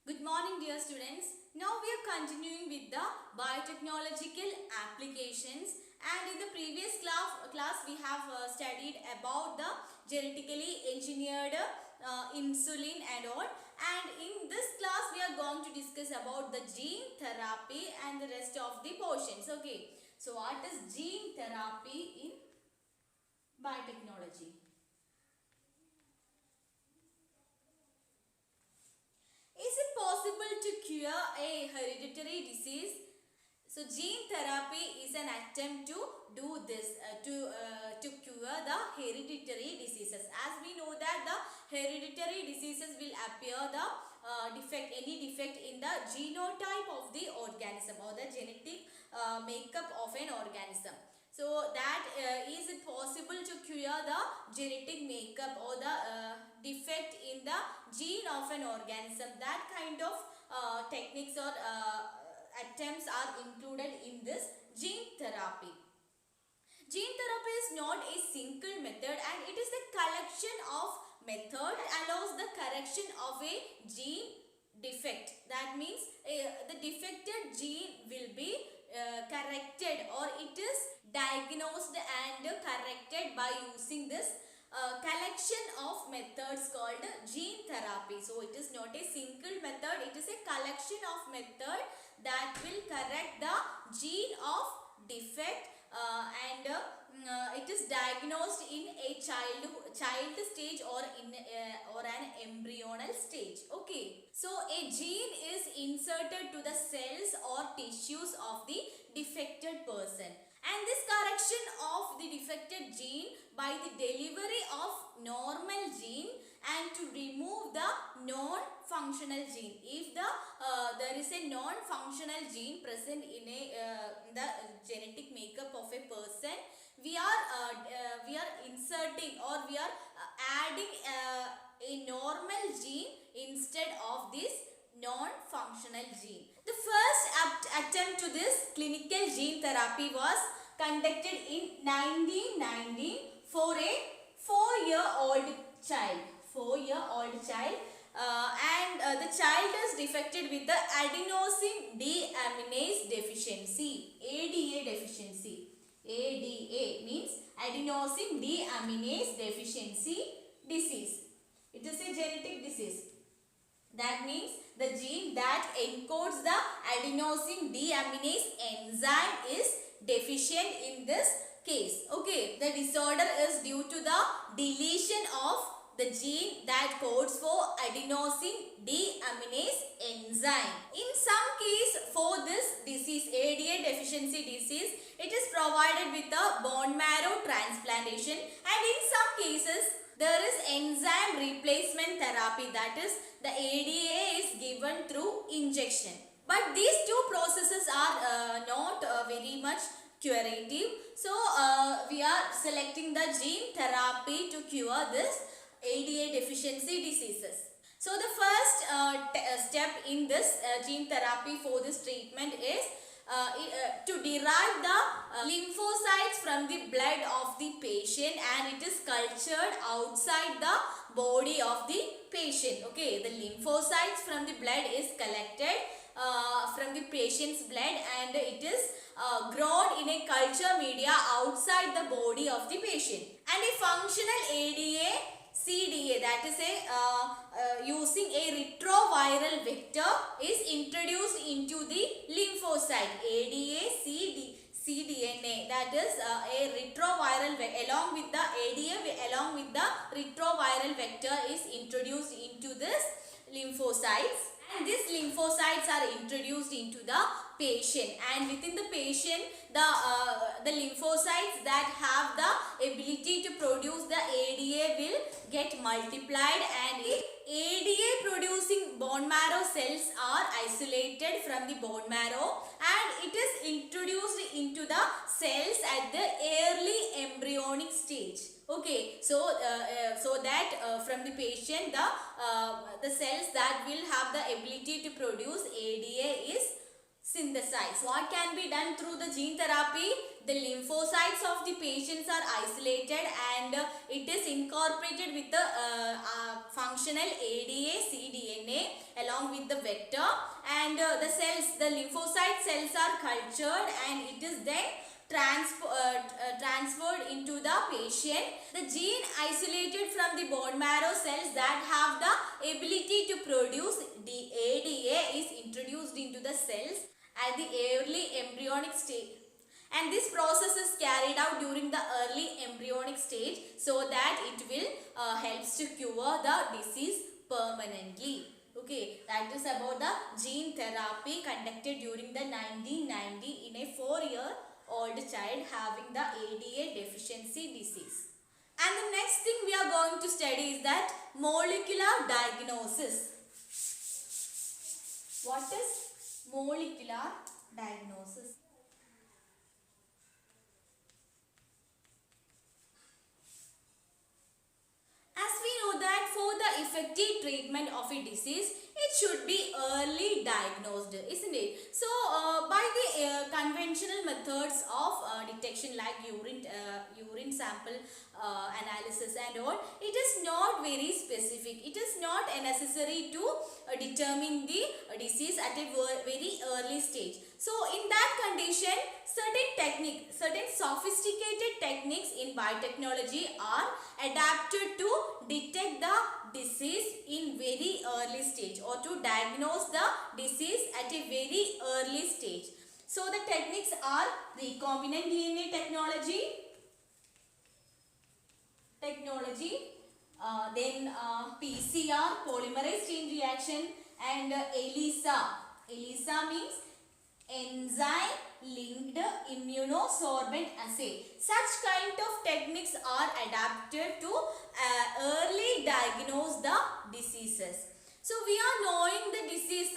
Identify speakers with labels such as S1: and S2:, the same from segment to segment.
S1: Good morning, dear students. Now we are continuing with the biotechnological applications, and in the previous class we have studied about the genetically engineered insulin and all, and in this class we are going to discuss about the gene therapy and the rest of the portions. Okay, so what is gene therapy in biotechnology? Is it possible to cure a hereditary disease? So gene therapy is an attempt to do this to cure the hereditary diseases. As we know that the hereditary diseases will appear the any defect in the genotype of the organism or the genetic makeup of an organism. So that is it possible to cure the genetic makeup or the defect in the gene of an organism. That kind of techniques or attempts are included in this gene therapy. Gene therapy is not a single method, and it is a collection of methods that allows the correction of a gene defect. That means the defected gene will be corrected, or it is diagnosed and corrected by using this collection of methods called gene therapy. So it is not a single method, it is a collection of method that will correct the gene of defect and it is diagnosed in a child stage or in or an embryonal stage. Okay, so a gene is inserted to the cells or tissues of the defected person, and this correction of the defected gene by the delivery of normal gene and to remove the non-functional gene. If there is a non-functional gene present in the genetic makeup of a person, we are inserting or we are adding a normal gene instead of this non-functional gene. The first attempt to this clinical gene therapy was conducted in 1919 for a 4-year-old child. 4-year-old child. And the child is defected with the adenosine deaminase deficiency, ADA deficiency. ADA means adenosine deaminase deficiency disease. It is a genetic disease. That means the gene that encodes the adenosine deaminase enzyme is deficient in this case. Okay, the disorder is due to the deletion of the gene that codes for adenosine deaminase enzyme. In some case, for this disease, ADA deficiency disease, it is provided with a bone marrow transplantation, and in some cases there is enzyme replacement therapy, that is the ADA is given through injection. But these two processes are not very much curative. So we are selecting the gene therapy to cure this ADA deficiency diseases. So the first step in this gene therapy for this treatment is to derive the lymphocytes from the blood of the patient, and it is cultured outside the body of the patient. Okay, the lymphocytes from the blood is collected from the patient's blood, and it is grown in a culture media outside the body of the patient. And a functional ADA CDA, that is using a retroviral vector, is introduced into the lymphocyte. ADA cDNA, that is a retroviral along with the ADA along with the retroviral vector is introduced into this lymphocytes, and these lymphocytes are introduced into the patient, and within the patient the lymphocytes that have the ability to produce the ADA will get multiplied, and ADA producing bone marrow cells are isolated from the bone marrow, and it is introduced into the cells at the early embryonic stage. Okay, so so that from the patient the cells that will have the ability to produce ADA is synthesized. What can be done through the gene therapy? the lymphocytes of the patients are isolated and it is incorporated with the functional ADA cDNA along with the vector, and the lymphocyte cells are cultured and it is then transferred into the patient. The gene isolated from the bone marrow cells that have the ability to produce the ADA is introduced into the cells at the early embryonic stage, and this process is carried out during the early embryonic stage so that it will helps to cure the disease permanently. Okay, that is about the gene therapy conducted during the 1990 in a 4-year-old child having the ADA deficiency disease. And the next thing we are going to study is that molecular diagnosis. What is molecular diagnosis? As we know that for the effective treatment of a disease, it should be early diagnosed, isn't it? So, by the conventional methods of detection like urine sample analysis and all, it is not very specific. It is not necessary to determine the disease at a very early stage. So, in that condition, certain sophisticated techniques in biotechnology are adapted to detect the disease in very early stage or to diagnose the disease at a very early stage. So the techniques are recombinant DNA technology, then PCR, polymerase chain reaction, and ELISA. ELISA means enzyme linked immunosorbent assay. Such kind of techniques are adapted to early diagnose the diseases. So we are knowing the disease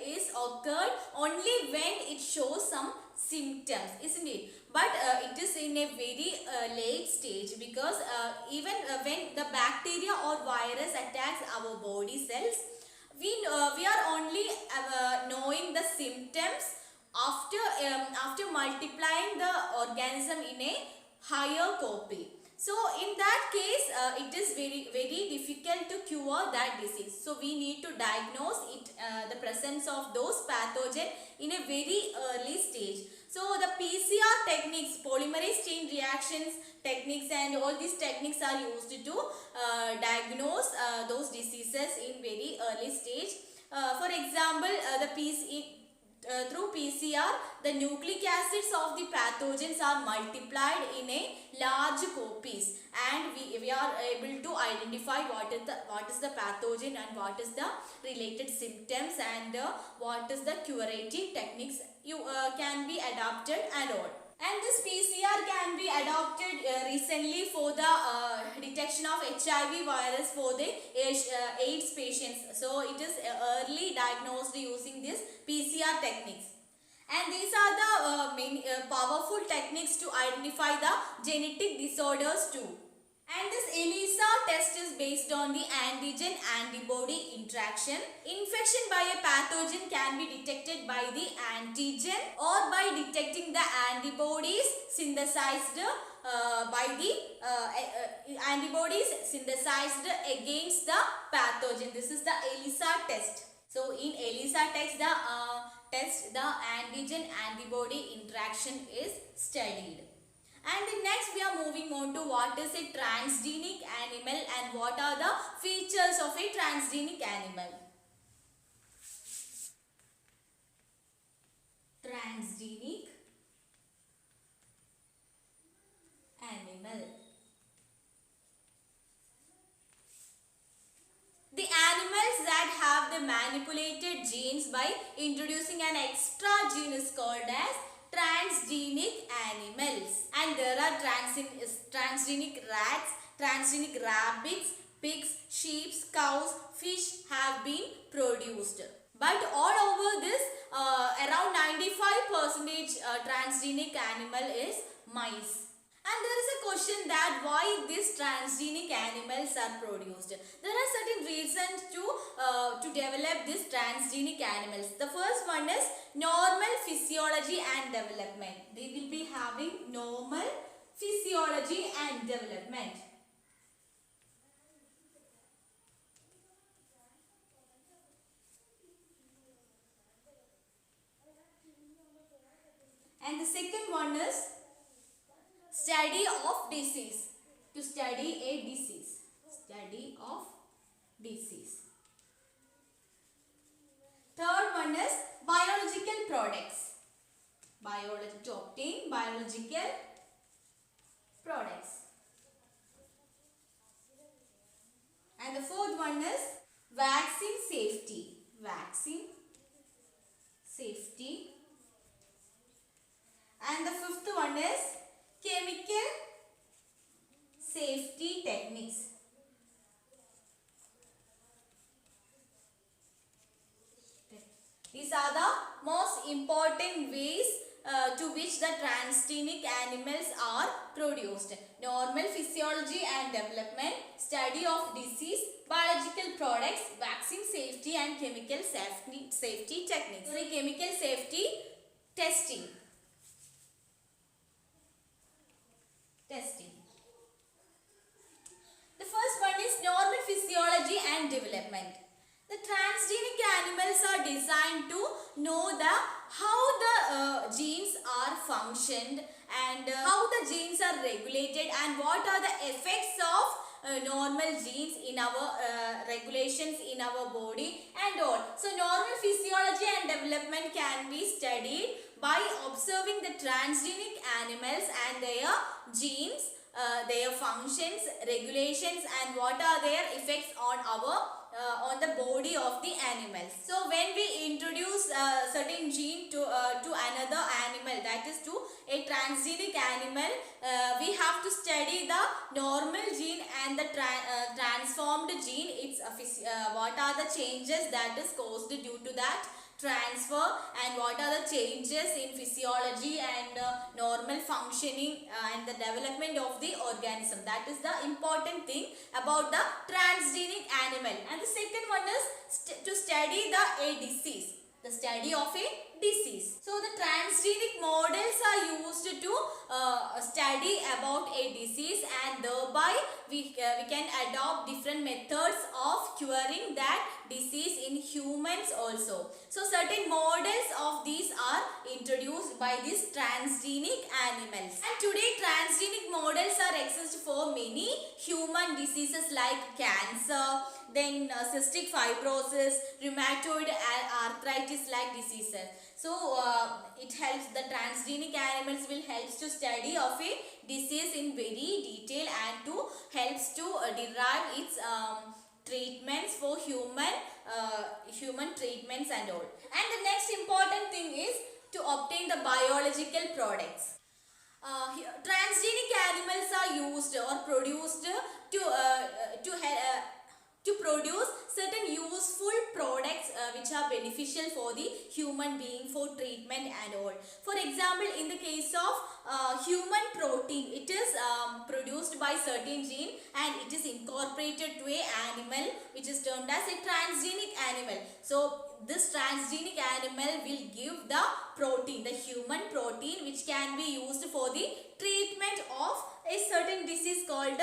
S1: is occurred only when it shows some symptoms, isn't it? But it is in a very late stage, because even when the bacteria or virus attacks our body cells, we are only knowing the symptoms after multiplying the organism in a higher copy. So in that case, it is very difficult to cure that disease. So we need to diagnose it, the presence of those pathogen in a very early stage. So the PCR techniques, polymerase chain reactions techniques, and all these techniques are used to diagnose those diseases in very early stage. For example, through PCR, the nucleic acids of the pathogens are multiplied in a large copies, and we are able to identify what is the pathogen and what is the related symptoms, and what is the curative techniques can be adopted and all. And this PCR can be adopted recently for the detection of HIV virus for the AIDS patients. So it is early diagnosed using this PCR techniques. And these are the main powerful techniques to identify the genetic disorders too. And this ELISA test is based on the antigen-antibody interaction. Infection by a pathogen can be detected by the antigen or by detecting the antibodies synthesized against the pathogen. This is the ELISA test. So in ELISA test, the antigen-antibody interaction is studied. And next we are moving on to what is a transgenic animal and what are the features of a transgenic animal. Transgenic animal. The animals that have the manipulated genes by introducing an extra gene is called as transgenic animals. And there are transgenic rats, transgenic rabbits, pigs, sheep, cows, fish have been produced. But all over this, around 95% transgenic animal is mice. And there is a question that why these transgenic animals are produced. There are certain reasons to develop these transgenic animals. The first one is normal physiology and development. They will be having normal physiology and development. And the second one is study of disease. To study a disease. Study of disease. Third one is biological products. To obtain biological products. And the fourth one is vaccine safety. Vaccine safety. And the fifth one is chemical safety techniques. These are the most important ways to which the transgenic animals are produced. Normal physiology and development, study of disease, biological products, vaccine safety and chemical safety techniques. So, chemical safety testing. The first one is normal physiology and development. The transgenic animals are designed to know how the genes are functioned and how the genes are regulated and what are the effects of normal genes in our regulations in our body and all. So normal physiology and development can be studied by observing the transgenic animals and their genes, their functions, regulations and what are their effects on on the body of the animals. So when we introduce certain gene to another animal, that is to a transgenic animal, we have to study the normal gene and the transformed gene. It's what are the changes that is caused due to that transfer and what are the changes in physiology and normal functioning and the development of the organism. That is the important thing about the transgenic animal. And the second one is to study a disease. The study of a disease. So the transgenic models are used to study about a disease and thereby we can adopt different methods of curing that disease in humans also. So certain models of these are introduced by these transgenic animals. And today transgenic models are exist for many human diseases like cancer, then cystic fibrosis, rheumatoid arthritis like diseases. So it helps, the transgenic animals will help to study of a disease in very detail and to helps to derive its treatments for human treatments and all. And the next important thing is to obtain the biological products. Transgenic animals are used or produced to produce certain useful products which are beneficial for the human being for treatment and all. For example, in the case of human protein, it is produced by certain gene and it is incorporated to a animal which is termed as a transgenic animal. So this transgenic animal will give the protein, the human protein, which can be used for the treatment of a certain disease called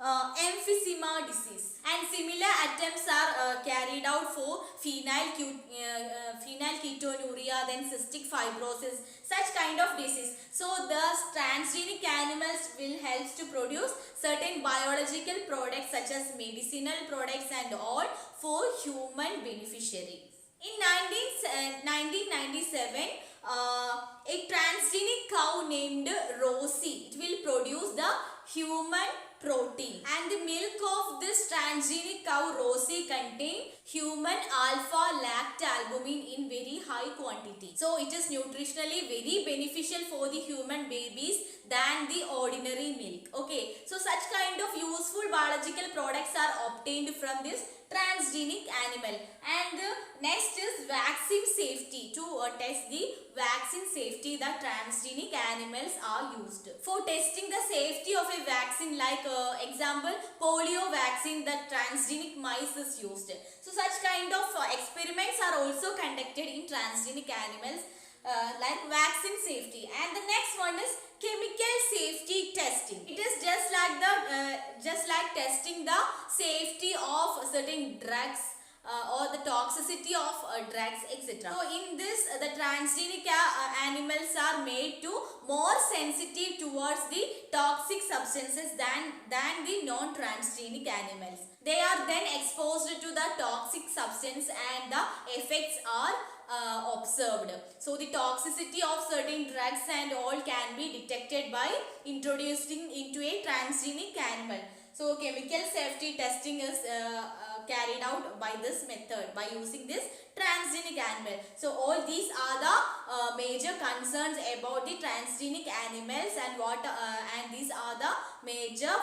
S1: emphysema disease. And similar attempts are carried out for phenylketonuria, then cystic fibrosis, such kind of disease. So the transgenic animals will help to produce certain biological products such as medicinal products and all for human beneficiaries. In 1997, a transgenic cow named Rosie, it will produce the human protein, and the milk of this transgenic cow Rosie contain human alpha lactalbumin in very high quantity. So it is nutritionally very beneficial for the human babies than the ordinary milk. Okay, so such kind of useful biological products are obtained from this transgenic animal. And next is vaccine safety. To test the vaccine safety, the transgenic animals are used. For testing the safety of a vaccine, like example polio vaccine, the transgenic mice is used. So such kind of experiments are also conducted in transgenic animals, like vaccine safety. And the next one is chemical safety testing. It is just like testing the safety of certain drugs, or the toxicity of drugs, etc. So in this, the transgenic animals are made to more sensitive towards the toxic substances than the non-transgenic animals. They are then exposed to the toxic substance and the effects are observed. So the toxicity of certain drugs and all can be detected by introducing into a transgenic animal. So chemical safety testing is carried out by this method, by using this transgenic animal. So all these are the major concerns about the transgenic animals, and these are the major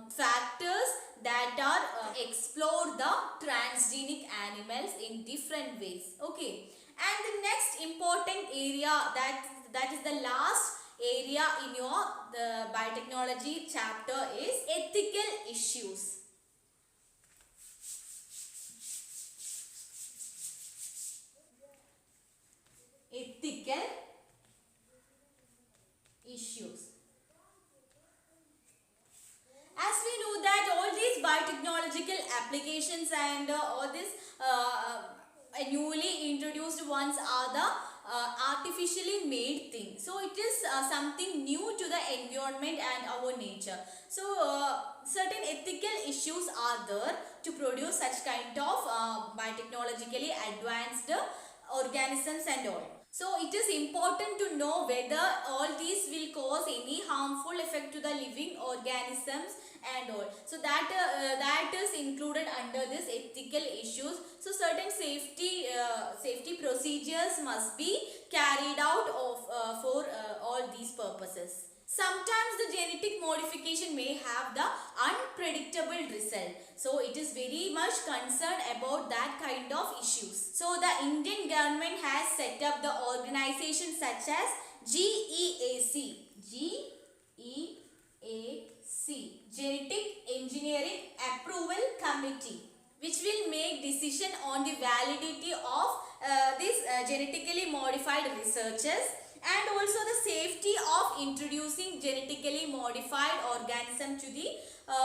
S1: factors that are explore the transgenic animals in different ways. Okay, and the next important area, that is the last area in your the biotechnology chapter, is ethical issues. Ethical issues. As we know that all these biotechnological applications and all these newly introduced ones are the artificially made thing. So it is something new to the environment and our nature. So certain ethical issues are there to produce such kind of biotechnologically advanced organisms and all. So it is important to know whether all these will cause any harmful effect to the living organisms and all. So that is included under this ethical issues. So certain safety procedures must be carried out for all these purposes. Sometimes the genetic modification may have the unpredictable result. So it is very much concerned about that kind of issues. So the Indian government has set up the organizations such as GEAC. Genetic Engineering Approval Committee, which will make decision on the validity of these genetically modified researches, and also the safety of introducing genetically modified organism to the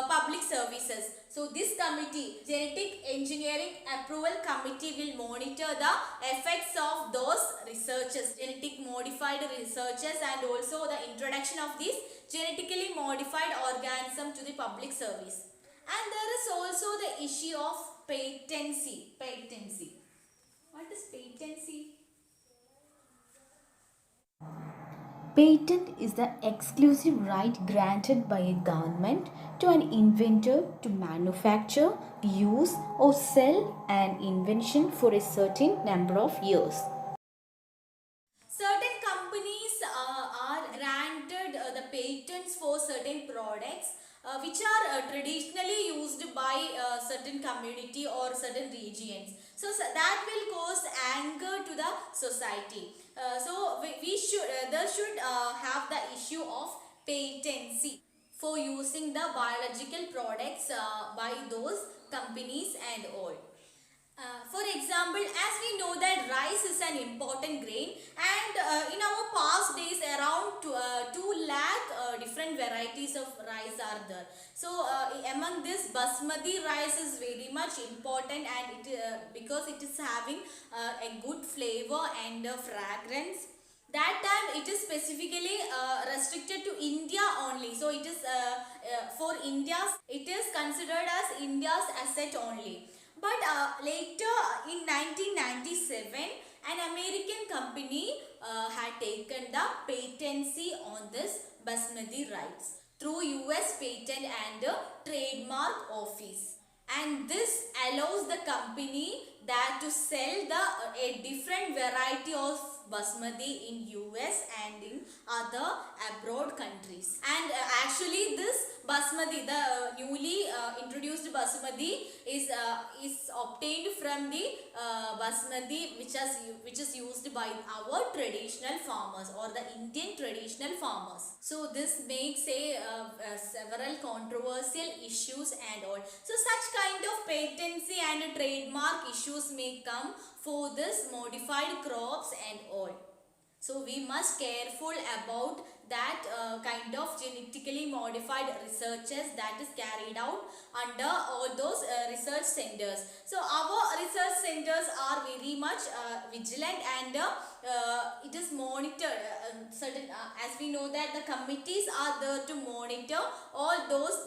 S1: public services. So this committee, Genetic Engineering Approval Committee, will monitor the effects of those researches, genetic modified researches, and also the introduction of these genetically modified organism to the public service. And there is also the issue of patency. What is patency?
S2: Patent is the exclusive right granted by a government to an inventor to manufacture, use, or sell an invention for a certain number of years.
S1: Certain companies are granted the patents for certain products which are traditionally used by certain community or certain regions. So that will cause anger to the society. So we should there should have the issue of patency for using the biological products by those companies and all. For example, as we know that rice is an important grain, and in our past days around 2 lakh different varieties of rice are there. So among this, basmati rice is very much important, and because it is having a good flavor and fragrance. That time it is specifically restricted to India only. So it is for India's, it is considered as India's asset only. But later in 1997, an American company had taken the patency on this basmati rice through US Patent and Trademark Office. And this allows the company that to sell a different variety of basmati in US and in other abroad countries. And actually this basmati, the newly introduced basmati is obtained from the basmati which is used by our traditional farmers or the Indian traditional farmers. So this makes several controversial issues and all. So such kind of patency and trademark issues may come for this modified crops and all. So we must careful about that kind of genetically modified researches that is carried out under all those research centers. So our research centers are very much vigilant and it is monitored certain as we know that the committees are there to monitor all those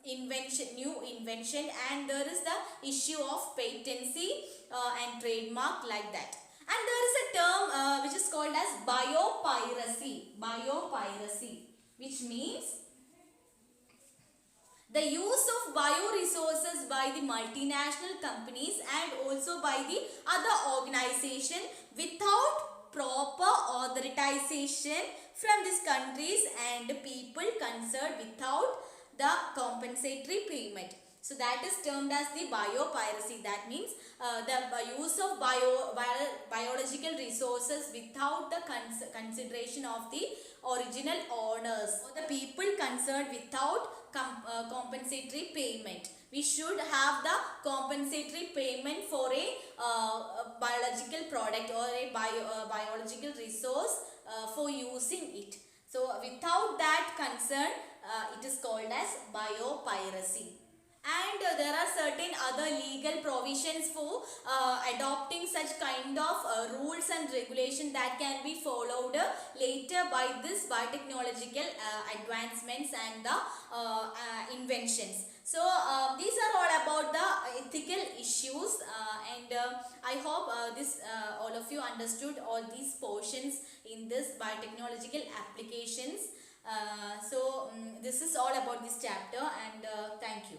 S1: new invention, and there is the issue of patency and trademark like that. And there is a term which is called as biopiracy. Biopiracy, which means the use of bioresources by the multinational companies and also by the other organization without proper authorization from these countries and people concerned without the compensatory payment. So that is termed as the biopiracy. That means the use of biological resources without the consideration of the original owners or the people concerned without compensatory payment. We should have the compensatory payment for a biological product or a biological resource for using it. So without that concern, it is called as biopiracy. And there are certain other legal provisions for adopting such kind of rules and regulation that can be followed later by this biotechnological advancements and the inventions. So these are all about the ethical issues and I hope all of you understood all these portions in this biotechnological applications. So this is all about this chapter, and thank you.